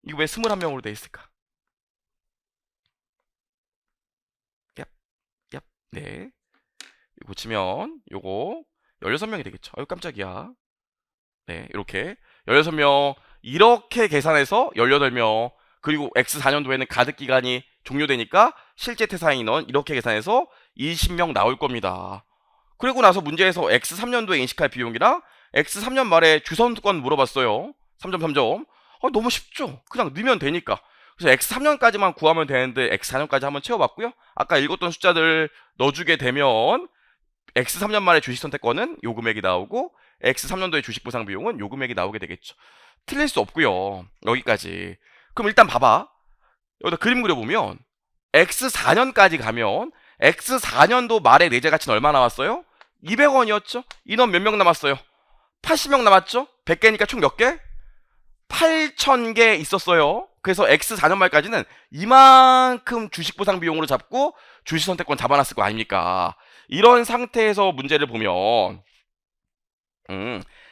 Speaker 1: 이거 왜 21명으로 돼 있을까? 얍. 네. 고치면 요거 16명이 되겠죠. 아유 깜짝이야. 네, 이렇게 16명 이렇게 계산해서 18명 그리고 X 4년도에는 가득 기간이 종료되니까 실제 퇴사 인원 이렇게 계산해서 20명 나올 겁니다. 그리고 나서 문제에서 X 3년도에 인식할 비용이랑 X 3년 말에 주선권 물어봤어요. 3점 3점. 너무 쉽죠. 그냥 넣으면 되니까. 그래서 X 3년까지만 구하면 되는데 X 4년까지 한번 채워봤고요. 아까 읽었던 숫자들 넣어주게 되면 X 3년 만에 주식 선택권은 요 금액이 나오고 X 3년도의 주식 보상 비용은 요 금액이 나오게 되겠죠. 틀릴 수 없고요. 여기까지. 그럼 일단 봐봐. 여기다 그림 그려보면 X 4년까지 가면 X 4년도 말에 내재 가치는 얼마 나왔어요? 200원이었죠? 인원 몇 명 남았어요? 80명 남았죠? 100개니까 총 몇 개? 8,000개 있었어요. 그래서 X 4년 말까지는 이만큼 주식 보상 비용으로 잡고 주식 선택권 잡아놨을 거 아닙니까? 이런 상태에서 문제를 보면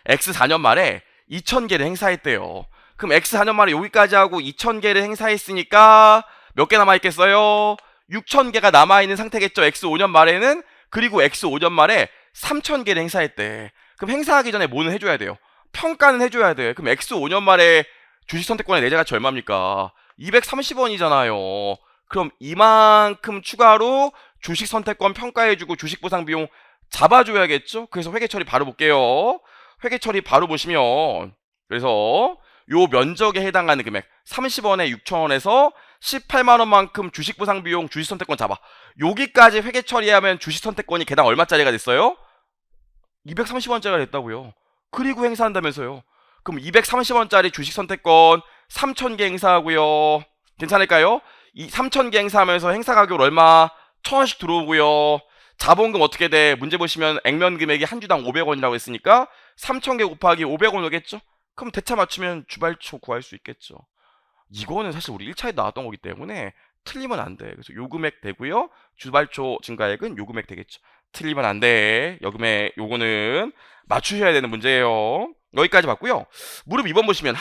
Speaker 1: X 4년 말에 2,000개를 행사했대요. 그럼 X 4년 말에 여기까지 하고 2,000개를 행사했으니까 몇 개 남아있겠어요? 6,000개가 남아있는 상태겠죠. X 5년 말에는. 그리고 X 5년 말에 3,000개를 행사했대. 그럼 행사하기 전에 뭐는 해줘야 돼요? 평가는 해줘야 돼. 그럼 X 5년 말에 주식 선택권의 내재가치 얼마입니까? 230원이잖아요. 그럼 이만큼 추가로 주식 선택권 평가해주고 주식 보상 비용 잡아줘야겠죠? 그래서 회계 처리 바로 볼게요. 회계 처리 바로 보시면 그래서 요 면적에 해당하는 금액 30원에 6,000원에서 18만원만큼 주식 보상 비용 주식 선택권 잡아. 여기까지 회계 처리하면 주식 선택권이 개당 얼마짜리가 됐어요? 230원짜리가 됐다고요. 그리고 행사한다면서요. 그럼 230원짜리 주식 선택권 3,000개 행사하고요. 괜찮을까요? 이 3,000개 행사하면서 행사 가격 얼마? 1,000원씩 들어오고요. 자본금 어떻게 돼? 문제 보시면 액면 금액이 한 주당 500원이라고 했으니까 3,000개 곱하기 500원 오겠죠? 그럼 대차 맞추면 주발초 구할 수 있겠죠. 이거는 사실 우리 1차에 나왔던 거기 때문에 틀리면 안 돼. 그래서 요 금액 되고요. 주발초 증가액은 요 금액 되겠죠. 틀리면 안 돼. 여금액 요거는 맞추셔야 되는 문제예요. 여기까지 봤고요. 무릎 2번 보시면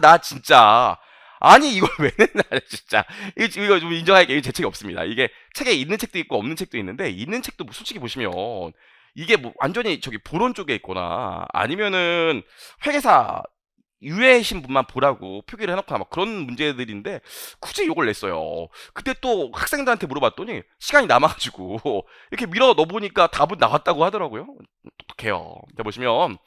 Speaker 1: 나 진짜 아니 이걸 왜 냈나 진짜 이거 좀 인정할게요. 제 책이 없습니다. 이게 책에 있는 책도 있고 없는 책도 있는데 있는 책도 솔직히 보시면 이게 뭐 완전히 저기 보론 쪽에 있거나 아니면은 회계사 유해신 분만 보라고 표기를 해놓거나 막 그런 문제들인데 굳이 이걸 냈어요. 그때 또 학생들한테 물어봤더니 시간이 남아가지고 이렇게 밀어 넣어보니까 답은 나왔다고 하더라고요. 똑똑해요. 자 보시면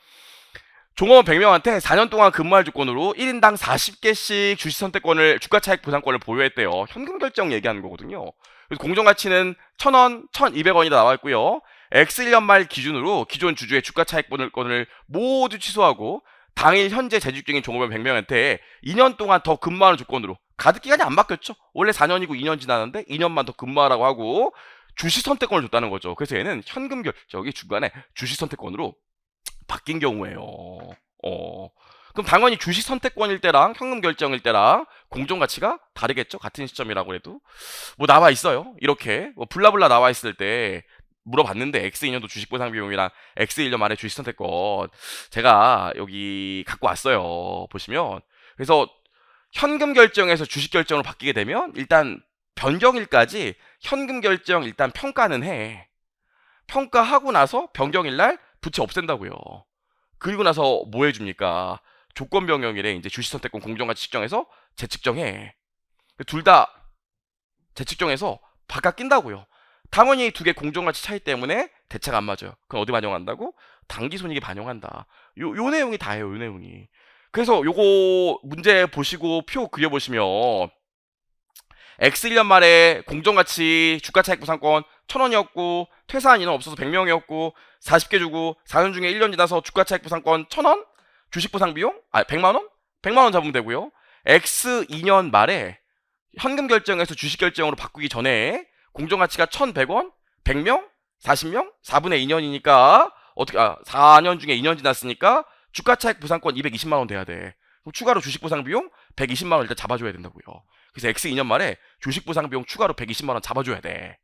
Speaker 1: 종업원 100명한테 4년 동안 근무할 조건으로 1인당 40개씩 주식 선택권을 주가 차익 보상권을 보유했대요. 현금 결정 얘기하는 거거든요. 그래서 공정가치는 1,000원, 1,200원이 나와 있고요. X1년 말 기준으로 기존 주주의 주가 차익 보상권을 모두 취소하고 당일 현재 재직 중인 종업원 100명한테 2년 동안 더 근무하는 조건으로 가득 기간이 안 바뀌었죠. 원래 4년이고 2년 지났는데 2년만 더 근무하라고 하고 주식 선택권을 줬다는 거죠. 그래서 얘는 현금 결정이 중간에 주식 선택권으로 바뀐 경우에요. 그럼 당연히 주식 선택권일 때랑 현금 결정일 때랑 공정 가치가 다르겠죠. 같은 시점이라고 해도 뭐 나와 있어요. 이렇게 뭐 블라블라 나와 있을 때 물어봤는데 X2년도 주식 보상 비용이랑 X1년 말에 주식 선택권 제가 여기 갖고 왔어요. 보시면 그래서 현금 결정에서 주식 결정으로 바뀌게 되면 일단 변경일까지 현금 결정 일단 평가는 해. 평가하고 나서 변경일 날 부채 없앤다고요. 그리고 나서 뭐 해줍니까? 조건 변경일에 이제 주식 선택권 공정가치 측정해서 재측정해. 둘 다 재측정해서 바깥 낀다고요. 당연히 두 개 공정가치 차이 때문에 대차가 안 맞아요. 그럼 어디 반영한다고? 당기손익에 반영한다. 요 내용이 다예요. 요 내용이. 그래서 요거 문제 보시고 표 그려보시면 X1년 말에 공정가치 주가차익 보상권 1,000원이었고 퇴사한 인원 없어서 100명이었고 40개 주고 4년 중에 1년 지나서 주가차익 보상권 1,000원 주식 보상 비용 100만원? 100만원 잡으면 되고요. X2년 말에 현금 결정에서 주식 결정으로 바꾸기 전에 공정가치가 1,100원 100명 40명 4분의 2년이니까 어떻게 4년 중에 2년 지났으니까 주가차익 보상권 220만원 돼야 돼. 그럼 추가로 주식 보상 비용 120만원 일단 잡아줘야 된다고요. 그래서 X2년 말에 주식 보상 비용 추가로 120만원 잡아줘야 돼.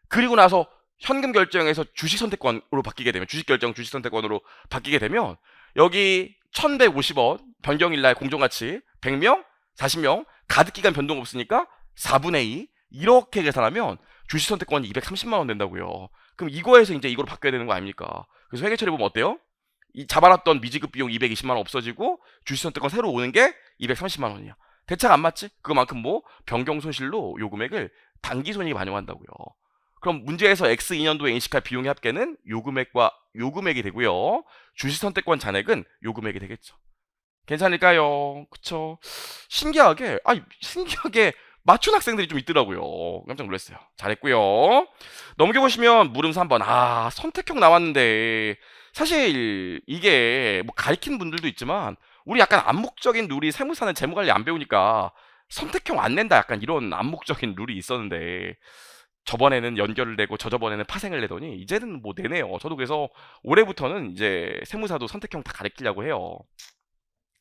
Speaker 1: 그리고 나서 현금 결정에서 주식 선택권으로 바뀌게 되면 주식 결정 주식 선택권으로 바뀌게 되면 여기 1,150원 변경일날 공정가치 100명 40명 가득 기간 변동 없으니까 4분의 2 이렇게 계산하면 주식 선택권이 230만원 된다고요. 그럼 이거에서 이제 이거로 바뀌어야 되는 거 아닙니까? 그래서 회계 처리 보면 어때요? 이 잡아놨던 미지급 비용 220만원 없어지고 주식 선택권 새로 오는 게 230만원이야. 대차가 안 맞지? 그거만큼 뭐 변경 손실로 요 금액을 단기 손익에 반영한다고요. 그럼 문제에서 X2년도에 인식할 비용의 합계는 요 금액과 요 금액이 되고요. 주식 선택권 잔액은 요 금액이 되겠죠. 괜찮을까요? 그쵸? 신기하게 맞춘 학생들이 좀 있더라고요. 깜짝 놀랐어요. 잘했고요. 넘겨보시면 물음 3번. 선택형 나왔는데 사실 이게 뭐 가리킨 분들도 있지만 우리 약간 암묵적인 룰이 세무사는 재무관리 안 배우니까 선택형 안 낸다 약간 이런 암묵적인 룰이 있었는데 저번에는 연결을 내고 저저번에는 파생을 내더니 이제는 뭐 내네요. 저도 그래서 올해부터는 이제 세무사도 선택형 다 가르치려고 해요.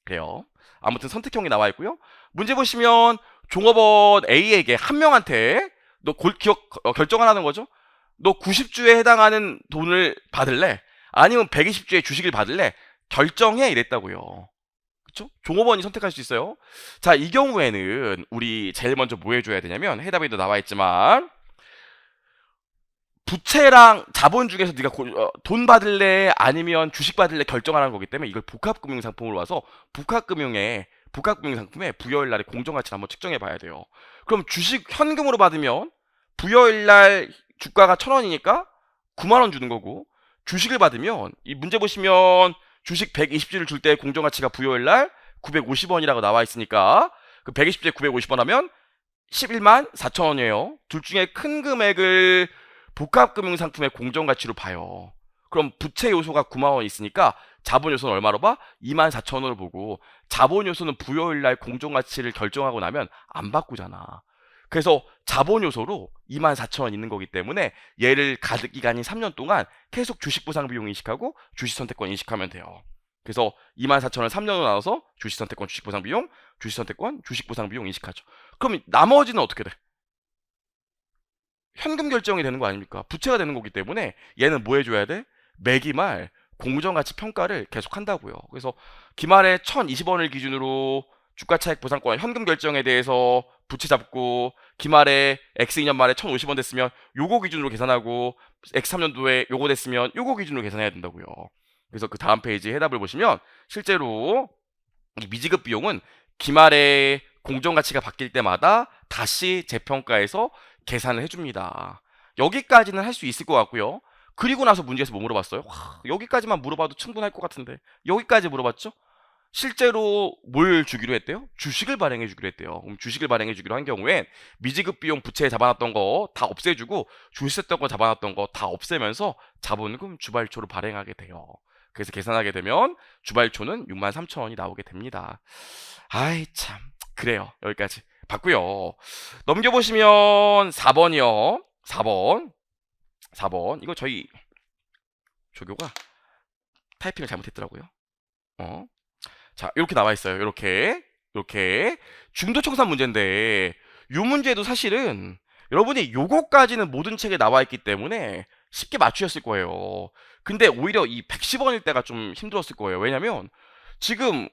Speaker 1: 그래요. 아무튼 선택형이 나와 있고요. 문제 보시면 종업원 A에게 한 명한테 너 결정을 하는 거죠. 너 90주에 해당하는 돈을 받을래? 아니면 120주의 주식을 받을래? 결정해 이랬다고요. 그쵸? 종업원이 선택할 수 있어요. 자, 이 경우에는 우리 제일 먼저 뭐 해줘야 되냐면 해답에도 나와 있지만 부채랑 자본 중에서 네가 돈 받을래 아니면 주식 받을래 결정하는 거기 때문에 이걸 복합금융상품으로 와서 복합금융상품의 부여일날의 공정가치를 한번 측정해 봐야 돼요. 그럼 주식 현금으로 받으면 부여일날 주가가 1,000원이니까 9만원 주는 거고 주식을 받으면 이 문제 보시면 주식 120주를 줄 때 공정가치가 부여일날 950원이라고 나와 있으니까 그 120주에 950원 하면 11만 4천원이에요. 둘 중에 큰 금액을 복합금융상품의 공정가치로 봐요. 그럼 부채 요소가 9만원 있으니까 자본 요소는 얼마로 봐? 24,000원으로 보고 자본 요소는 부여일 날 공정 가치를 결정하고 나면 안 바꾸잖아. 그래서 자본 요소로 24,000원 있는 거기 때문에 얘를 가득 기간인 3년 동안 계속 주식 보상 비용 인식하고 주식 선택권 인식하면 돼요. 그래서 24,000원 3년으로 나눠서 주식 선택권, 주식 보상 비용, 주식 선택권, 주식 보상 비용 인식하죠. 그럼 나머지는 어떻게 돼? 현금 결정이 되는 거 아닙니까? 부채가 되는 거기 때문에 얘는 뭐 해줘야 돼? 매기말 공정가치 평가를 계속 한다고요. 그래서 기말에 1,020원을 기준으로 주가차익 보상권 현금 결정에 대해서 부채 잡고 기말에 X 2년 말에 1,050원 됐으면 요거 기준으로 계산하고 X 3년도에 요거 됐으면 요거 기준으로 계산해야 된다고요. 그래서 그 다음 페이지 해답을 보시면 실제로 이 미지급 비용은 기말에 공정가치가 바뀔 때마다 다시 재평가해서 계산을 해줍니다. 여기까지는 할 수 있을 것 같고요. 그리고 나서 문제에서 뭐 물어봤어요? 여기까지만 물어봐도 충분할 것 같은데 여기까지 물어봤죠? 실제로 뭘 주기로 했대요? 주식을 발행해 주기로 했대요. 그럼 주식을 발행해 주기로 한 경우엔 미지급 비용 부채에 잡아놨던 거 다 없애주고 주식 했던 거 잡아놨던 거 다 없애면서 자본금 주발초를 발행하게 돼요. 그래서 계산하게 되면 주발초는 63,000원이 나오게 됩니다. 아이 참 그래요. 여기까지 봤고요. 넘겨보시면 4번이요. 4번 이거 저희 조교가 타이핑을 잘못했더라고요. 자 이렇게 나와 있어요. 이렇게 중도청산 문제인데 이 문제도 사실은 여러분이 요거까지는 모든 책에 나와 있기 때문에 쉽게 맞추셨을 거예요. 근데 오히려 이 110원일 때가 좀 힘들었을 거예요. 왜냐면 지금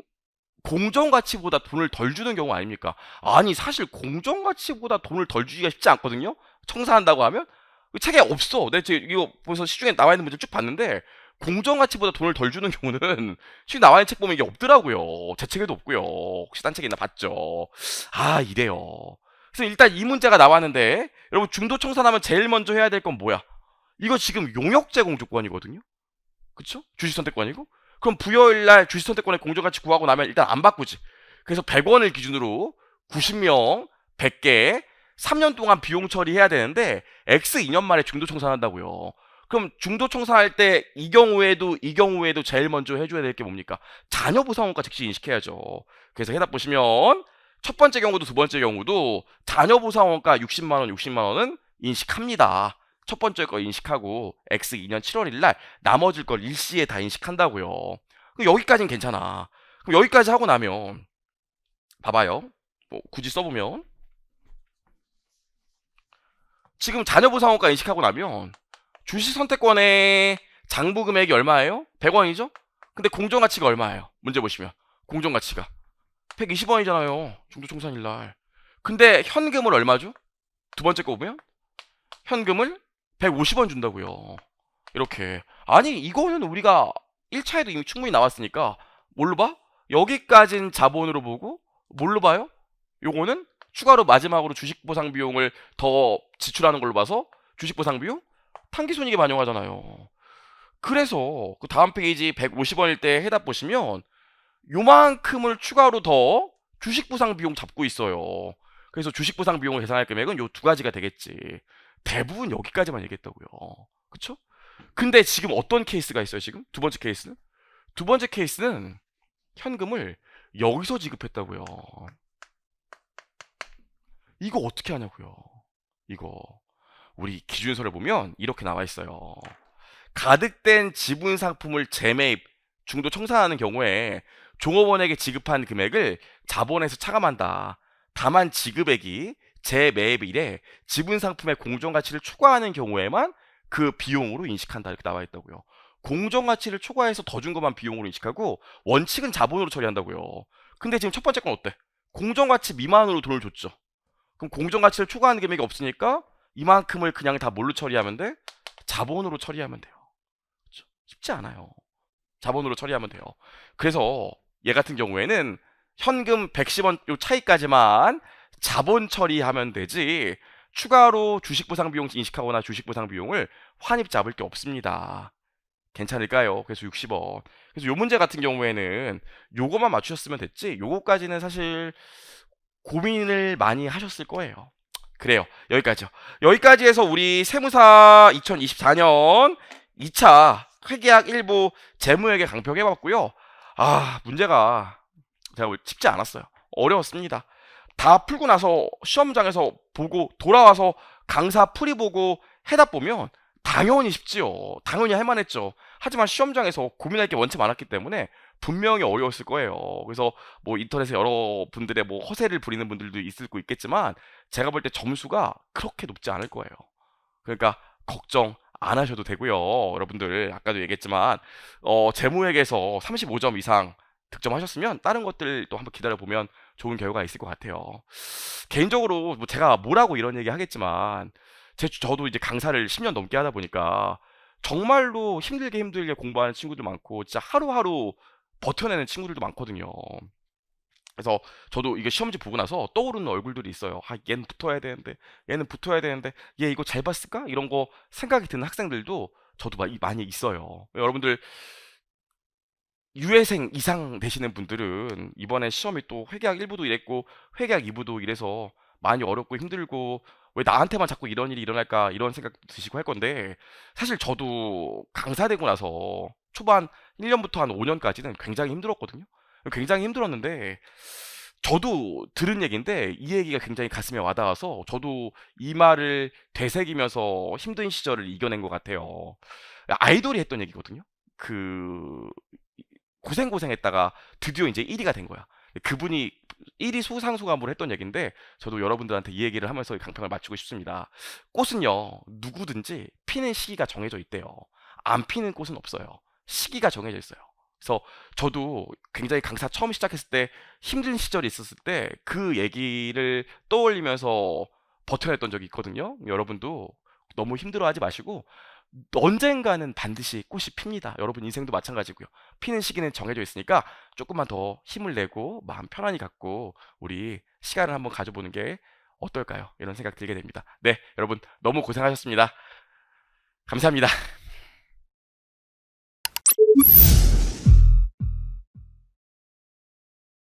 Speaker 1: 공정가치보다 돈을 덜 주는 경우 아닙니까? 아니 사실 공정가치보다 돈을 덜 주기가 쉽지 않거든요. 청산한다고 하면 책에 없어. 내가 지금 이거 벌써 시중에 나와 있는 문제 쭉 봤는데 공정가치보다 돈을 덜 주는 경우는 시중에 나와 있는 책 보면 이게 없더라고요. 제 책에도 없고요. 혹시 딴 책에 있나 봤죠. 아 이래요. 그래서 일단 이 문제가 나왔는데 여러분 중도 청산하면 제일 먼저 해야 될 건 뭐야? 이거 지금 용역제 공조권이거든요. 그쵸? 주식 선택권이고 그럼 부여일날 주식 선택권의 공정가치 구하고 나면 일단 안 바꾸지. 그래서 100원을 기준으로 90명 100개 3년 동안 비용 처리해야 되는데 X 2년 만에 중도 청산한다고요. 그럼 중도 청산할 때 이 경우에도 제일 먼저 해줘야 될 게 뭡니까? 자녀 보상원가 즉시 인식해야죠. 그래서 해답 보시면 첫 번째 경우도 두 번째 경우도 자녀 보상원가 60만 원은 인식합니다. 첫 번째 거 인식하고 X 2년 7월 1날 나머지 걸 일시에 다 인식한다고요. 여기까지는 괜찮아. 그럼 여기까지 하고 나면 봐봐요. 뭐 굳이 써보면 지금 자녀보상원가 인식하고 나면 주식 선택권의 장부 금액이 얼마예요? 100원이죠? 근데 공정가치가 얼마예요? 문제 보시면 공정가치가 120원이잖아요. 중도청산일날. 근데 현금을 얼마죠? 두 번째 거 보면 현금을 150원 준다고요. 이렇게. 아니 이거는 우리가 1차에도 이미 충분히 나왔으니까 뭘로 봐? 여기까진 자본으로 보고 뭘로 봐요? 요거는 추가로 마지막으로 주식보상 비용을 더 지출하는 걸로 봐서 주식보상 비용 당기순이익에 반영하잖아요. 그래서 그 다음 페이지 150원일 때 해답 보시면 요만큼을 추가로 더 주식보상 비용 잡고 있어요. 그래서 주식보상 비용을 계산할 금액은 요 두 가지가 되겠지. 대부분 여기까지만 얘기했다고요. 그쵸? 근데 지금 어떤 케이스가 있어요, 지금? 두 번째 케이스는? 두 번째 케이스는 현금을 여기서 지급했다고요. 이거 어떻게 하냐고요. 이거 우리 기준서를 보면 이렇게 나와 있어요. 가득된 지분 상품을 재매입, 중도 청산하는 경우에 종업원에게 지급한 금액을 자본에서 차감한다. 다만 지급액이 재매입일에 지분 상품의 공정가치를 초과하는 경우에만 그 비용으로 인식한다. 이렇게 나와 있다고요. 공정가치를 초과해서 더 준 것만 비용으로 인식하고 원칙은 자본으로 처리한다고요. 근데 지금 첫 번째 건 어때? 공정가치 미만으로 돈을 줬죠. 그럼 공정가치를 초과하는 금액이 없으니까 이만큼을 그냥 다 뭘로 처리하면 돼? 자본으로 처리하면 돼요. 그렇죠? 쉽지 않아요. 자본으로 처리하면 돼요. 그래서 얘 같은 경우에는 현금 110원 요 차이까지만 자본 처리하면 되지 추가로 주식보상 비용 인식하거나 주식보상 비용을 환입 잡을 게 없습니다. 괜찮을까요? 그래서 60원. 그래서 요 문제 같은 경우에는 요거만 맞추셨으면 됐지 요거까지는 사실 고민을 많이 하셨을 거예요. 그래요. 여기까지요. 여기까지 해서 우리 세무사 2024년 2차 회계학 일부 재무회계 강평해 봤고요. 문제가 제가 쉽지 않았어요. 어려웠습니다. 다 풀고 나서 시험장에서 보고 돌아와서 강사 풀이 보고 해답 보면 당연히 쉽지요. 당연히 할 만했죠. 하지만 시험장에서 고민할 게 원체 많았기 때문에 분명히 어려웠을 거예요. 그래서 뭐 인터넷에 여러 분들의 뭐 허세를 부리는 분들도 있을 거 있겠지만 제가 볼 때 점수가 그렇게 높지 않을 거예요. 그러니까 걱정 안 하셔도 되고요. 여러분들 아까도 얘기했지만 재무회계에서 35점 이상 득점하셨으면 다른 것들도 한번 기다려 보면 좋은 결과가 있을 것 같아요. 개인적으로 뭐 제가 뭐라고 이런 얘기 하겠지만 저도 이제 강사를 10년 넘게 하다 보니까 정말로 힘들게 공부하는 친구들 많고 진짜 하루하루 버텨내는 친구들도 많거든요. 그래서 저도 이게 시험지 보고 나서 떠오르는 얼굴들이 있어요. 얘는 붙어야 되는데, 얘는 붙어야 되는데, 얘 이거 잘 봤을까? 이런 거 생각이 드는 학생들도 저도 많이 있어요. 여러분들 유예생 이상 되시는 분들은 이번에 시험이 또 회계학 1부도 이랬고 회계학 2부도 이래서 많이 어렵고 힘들고 왜 나한테만 자꾸 이런 일이 일어날까 이런 생각도 드시고 할 건데 사실 저도 강사 되고 나서 초반 1년부터 한 5년까지는 굉장히 힘들었거든요. 굉장히 힘들었는데 저도 들은 얘기인데 이 얘기가 굉장히 가슴에 와닿아서 저도 이 말을 되새기면서 힘든 시절을 이겨낸 것 같아요. 아이돌이 했던 얘기거든요. 그 고생했다가 드디어 이제 1위가 된 거야. 그분이 1위 수상소감으로 했던 얘기인데 저도 여러분들한테 이 얘기를 하면서 강평을 마치고 싶습니다. 꽃은요 누구든지 피는 시기가 정해져 있대요. 안 피는 꽃은 없어요. 시기가 정해져 있어요. 그래서 저도 굉장히 강사 처음 시작했을 때 힘든 시절이 있었을 때 그 얘기를 떠올리면서 버텨냈던 적이 있거든요. 여러분도 너무 힘들어하지 마시고 언젠가는 반드시 꽃이 핍니다. 여러분 인생도 마찬가지고요. 피는 시기는 정해져 있으니까 조금만 더 힘을 내고 마음 편안히 갖고 우리 시간을 한번 가져보는 게 어떨까요? 이런 생각 들게 됩니다. 네, 여러분 너무 고생하셨습니다. 감사합니다.